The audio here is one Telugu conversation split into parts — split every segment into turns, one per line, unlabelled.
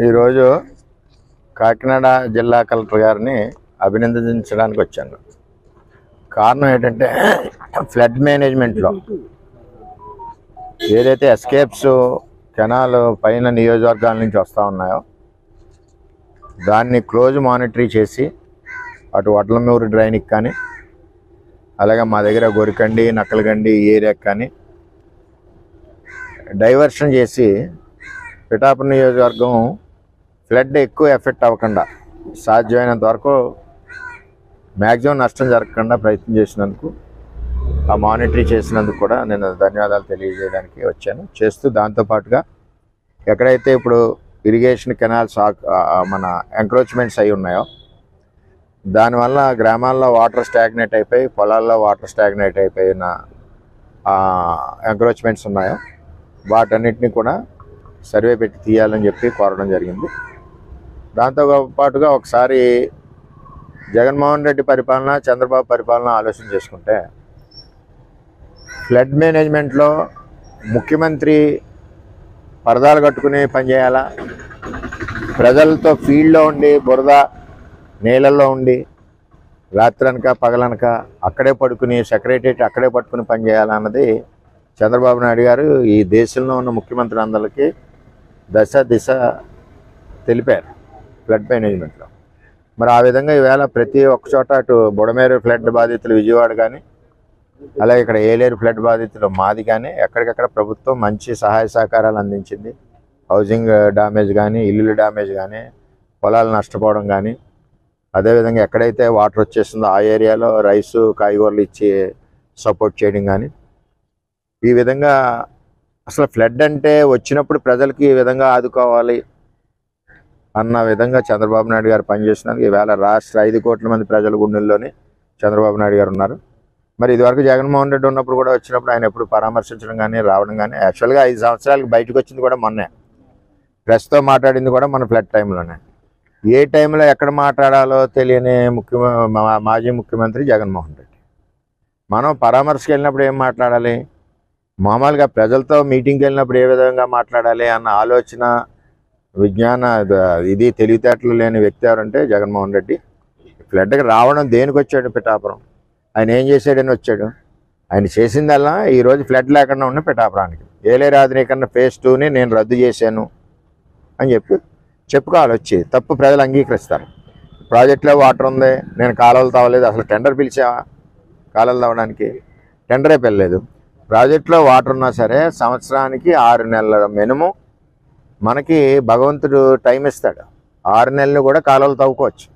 ఈరోజు కాకినాడ జిల్లా కలెక్టర్ గారిని అభినందించడానికి వచ్చాను. కారణం ఏంటంటే ఫ్లడ్ మేనేజ్మెంట్లో ఏదైతే ఎస్కేప్స్ కెనాల్ పైన నియోజకవర్గాల నుంచి వస్తూ ఉన్నాయో దాన్ని క్లోజ్ మానిటరీ చేసి అటు వడ్లమూరు డ్రైన్కి కానీ అలాగే మా దగ్గర గొరికండి నక్కలగండి ఈ ఏరియాకి కానీ డైవర్షన్ చేసి పిఠాపురం నియోజకవర్గం ఫ్లడ్ ఎక్కువ ఎఫెక్ట్ అవ్వకుండా సాధ్యమైనంత వరకు మ్యాక్సిమం నష్టం జరగకుండా ప్రయత్నం చేసినందుకు ఆ మానిటరీ చేసినందుకు కూడా నేను ధన్యవాదాలు తెలియజేయడానికి వచ్చాను. చేస్తూ దాంతోపాటుగా ఎక్కడైతే ఇప్పుడు ఇరిగేషన్ కెనాల్స్ మన ఎంక్రోచ్మెంట్స్ అయి ఉన్నాయో దానివల్ల గ్రామాల్లో వాటర్ స్టాగ్నేట్ అయిపోయి పొలాల్లో వాటర్ స్టాగ్నేట్ అయిపోయిన ఎంక్రోచ్మెంట్స్ ఉన్నాయో వాటన్నిటిని కూడా సర్వే పెట్టి తీయాలని చెప్పి కోరడం జరిగింది. దాంతో పాటుగా ఒకసారి జగన్మోహన్ రెడ్డి పరిపాలన చంద్రబాబు పరిపాలన ఆలోచన చేసుకుంటే ఫ్లడ్ మేనేజ్మెంట్లో ముఖ్యమంత్రి పరదాలు కట్టుకుని పనిచేయాలా, ప్రజలతో ఫీల్డ్లో ఉండి బురద నీళ్ళల్లో ఉండి రాత్రనక పగలనక అక్కడే పడుకుని సెక్రటరియట్ అక్కడే పట్టుకుని పనిచేయాలన్నది చంద్రబాబు నాయుడు గారు ఈ దేశంలో ఉన్న ముఖ్యమంత్రి అందరికీ దశ దిశ తెలిపారు ఫ్లడ్ మేనేజ్మెంట్లో. మరి ఆ విధంగా ఈవేళ ప్రతి ఒక్క చోట అటు బుడమేరు ఫ్లడ్ బాధితులు విజయవాడ కానీ అలాగే ఇక్కడ ఏలేరు ఫ్లడ్ బాధితులు మాది కానీ ఎక్కడికక్కడ ప్రభుత్వం మంచి సహాయ సహకారాలు అందించింది. హౌసింగ్ డ్యామేజ్ కానీ ఇల్లుల డ్యామేజ్ కానీ పొలాలు నష్టపోవడం కానీ అదేవిధంగా ఎక్కడైతే వాటర్ వచ్చేస్తుందో ఆ ఏరియాలో రైసు కాయగూరలు ఇచ్చి సపోర్ట్ చేయడం కానీ ఈ విధంగా అసలు ఫ్లడ్ అంటే వచ్చినప్పుడు ప్రజలకి ఈ విధంగా ఆదుకోవాలి అన్న విధంగా చంద్రబాబు నాయుడు గారు పనిచేసినందుకు ఈవేళ రాష్ట్ర 5 కోట్ల మంది ప్రజల గుండెల్లోనే చంద్రబాబు నాయుడు గారు ఉన్నారు. మరి ఇదివరకు జగన్మోహన్ రెడ్డి ఉన్నప్పుడు కూడా వచ్చినప్పుడు ఆయన ఎప్పుడు పరామర్శించడం కానీ రావడం కానీ యాక్చువల్గా 5 సంవత్సరాలకు బయటకు వచ్చింది కూడా మొన్నే ప్రెస్తో మాట్లాడింది కూడా మన ఫ్లడ్ టైంలోనే. ఏ టైంలో ఎక్కడ మాట్లాడాలో తెలియని మాజీ ముఖ్యమంత్రి జగన్మోహన్ రెడ్డి. మనం పరామర్శకు వెళ్ళినప్పుడు ఏం మాట్లాడాలి, మామూలుగా ప్రజలతో మీటింగ్కి వెళ్ళినప్పుడు ఏ విధంగా మాట్లాడాలి అన్న ఆలోచన విజ్ఞాన ఇది తెలివితేటలు లేని వ్యక్తి ఎవరంటే జగన్మోహన్ రెడ్డి. ఫ్లడ్కి రావడం దేనికి వచ్చాడు, పిఠాపురం ఆయన ఏం చేశాడని వచ్చాడు. ఆయన చేసిందల్లా ఈరోజు ఫ్లడ్ లేకుండా ఉన్న పిఠాపురానికి ఏలేరు ఆధునీకరణ ఫేజ్ 2ని నేను రద్దు చేశాను అని చెప్పుకోవాలి. వచ్చి తప్పు ప్రజలు అంగీకరిస్తారు. ప్రాజెక్టులో వాటర్ ఉంది, నేను కాలువలు తవ్వలేదు. అసలు టెండర్ పిలిచావా కాలువలు తవ్వడానికి? టెండరే పిలలేదు. ప్రాజెక్టులో వాటర్ ఉన్నా సరే సంవత్సరానికి 6 నెలల మినిమం మనకి భగవంతుడు టైం ఇస్తాడు. 6 నెలలు కూడా కాలువలు తవ్వుకోవచ్చు.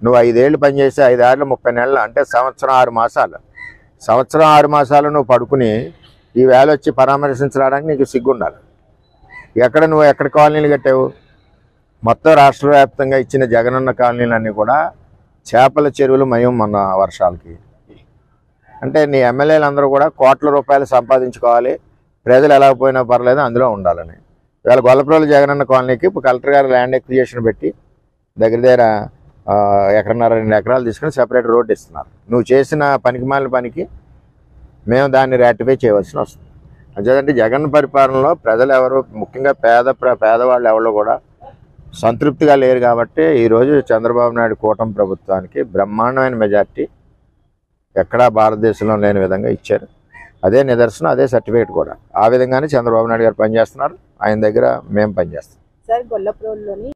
నువ్వు 5 ఏళ్ళు పనిచేసి 5 ఏళ్ళు 30 నెలలు అంటే సంవత్సరం 6 మాసాలు. సంవత్సరం 6 మాసాలు నువ్వు పడుకుని ఈ వేళ వచ్చి పరామర్శించడానికి నీకు సిగ్గుండాలి. నువ్వు ఎక్కడ కాలనీలు కట్టావు? మొత్తం రాష్ట్ర వ్యాప్తంగా ఇచ్చిన జగనన్న కాలనీలన్నీ కూడా చేపల చెరువులు మయం మొన్న వర్షాలకి. అంటే నీ ఎమ్మెల్యేలు అందరూ కూడా కోట్ల రూపాయలు సంపాదించుకోవాలి, ప్రజలు ఎలా పోయినా పర్లేదు అందులో ఉండాలని. ఇవాళ గొల్లప్రోలు జగనన్న కాలనీకి ఇప్పుడు కలెక్టర్ గారు ల్యాండ్ ఎక్విజిషన్ పెట్టి దగ్గర 1.5 ఎకరాలు తీసుకుని సెపరేట్ రోడ్డు ఇస్తున్నారు. నువ్వు చేసిన పనికిమాలిన పనికి మేము దాన్ని రాటిఫై చేయవలసి వస్తుంది. అంతేదంటే జగన్ పరిపాలనలో ప్రజలు ఎవరు, ముఖ్యంగా పేదవాళ్ళు ఎవరు కూడా సంతృప్తిగా లేరు. కాబట్టి ఈరోజు చంద్రబాబు నాయుడు కూటమి ప్రభుత్వానికి బ్రహ్మాండమైన మెజార్టీ ఎక్కడా భారతదేశంలో లేని విధంగా ఇచ్చారు. అదే నిదర్శనం, అదే సర్టిఫికేట్ కూడా. ఆ విధంగానే చంద్రబాబు నాయుడు గారు పనిచేస్తున్నారు. ఆయన దగ్గర మేము పనిచేస్తాం.
సార్ గొల్లప్రోలులోని